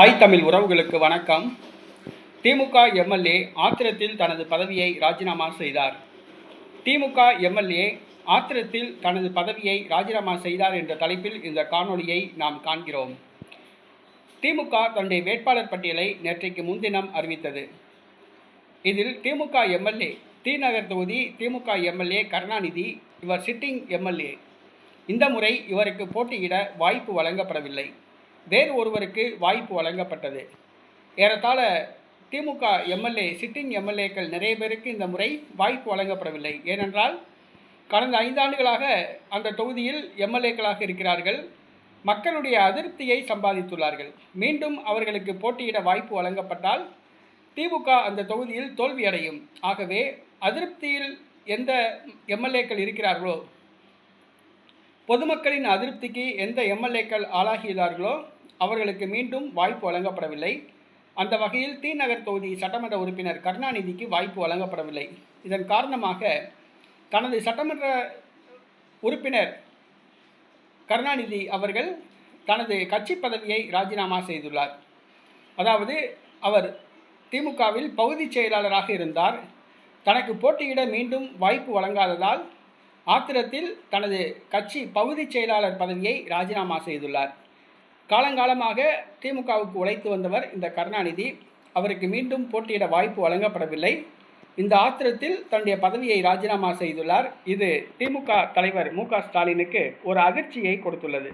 தாய் தமிழ் உறவுகளுக்கு வணக்கம். திமுக எம்எல்ஏ ஆத்திரத்தில் தனது பதவியை ராஜினாமா செய்தார். திமுக எம்எல்ஏ ஆத்திரத்தில் தனது பதவியை ராஜினாமா செய்தார் என்ற தலைப்பில் இந்த காணொளியை நாம் காண்கிறோம். திமுக தன்னுடைய வேட்பாளர் பட்டியலை நேற்றைக்கு முன்தினம் அறிவித்தது. இதில் திமுக எம்எல்ஏ தி.நகர் தொகுதி திமுக எம்எல்ஏ கருணாநிதி, இவர் சிட்டிங் எம்எல்ஏ. இந்த முறை இவருக்கு போட்டியிட வாய்ப்பு வழங்கப்படவில்லை. வேறு ஒருவருக்கு வாய்ப்பு வழங்கப்பட்டது. ஏறத்தாழ திமுக எம்எல்ஏ சிட்டிங் எம்எல்ஏக்கள் நிறைய பேருக்கு இந்த முறை வாய்ப்பு வழங்கப்படவில்லை. ஏனென்றால் கடந்த 5 ஆண்டுகளாக அந்த தொகுதியில் எம்எல்ஏக்களாக இருக்கிறார்கள். மக்களுடைய அதிருப்தியை சம்பாதித்துள்ளார்கள். மீண்டும் அவர்களுக்கு போட்டியிட வாய்ப்பு வழங்கப்பட்டால் திமுக அந்த தொகுதியில் தோல்வியடையும். ஆகவே அதிருப்தியில் எந்த எம்எல்ஏக்கள் இருக்கிறார்களோ, பொதுமக்களின் அதிருப்திக்கு எந்த எம்எல்ஏக்கள் ஆளாகிறார்களோ அவர்களுக்கு மீண்டும் வாய்ப்பு வழங்கப்படவில்லை. அந்த வகையில் தி.நகர் தொகுதி சட்டமன்ற உறுப்பினர் கருணாநிதிக்கு வாய்ப்பு வழங்கப்படவில்லை. இதன் காரணமாக தனது சட்டமன்ற உறுப்பினர் கருணாநிதி அவர்கள் தனது கட்சி பதவியை ராஜினாமா செய்துள்ளார். அதாவது அவர் திமுகவில் பகுதி செயலாளராக இருந்தார். தனக்கு போட்டியிட மீண்டும் வாய்ப்பு வழங்காததால் ஆத்திரத்தில் தனது கட்சி பகுதி செயலாளர் பதவியை ராஜினாமா செய்துள்ளார். காலங்காலமாக திமுகவுக்கு உழைத்து வந்தவர் இந்த கருணாநிதி. அவருக்கு மீண்டும் போட்டியிட வாய்ப்பு வழங்கப்படவில்லை. இந்த ஆத்திரத்தில் தன்னுடைய பதவியை ராஜினாமா செய்துள்ளார். இது திமுக தலைவர் மு.க. ஸ்டாலினுக்கு ஒரு அதிர்ச்சியை கொடுத்துள்ளது.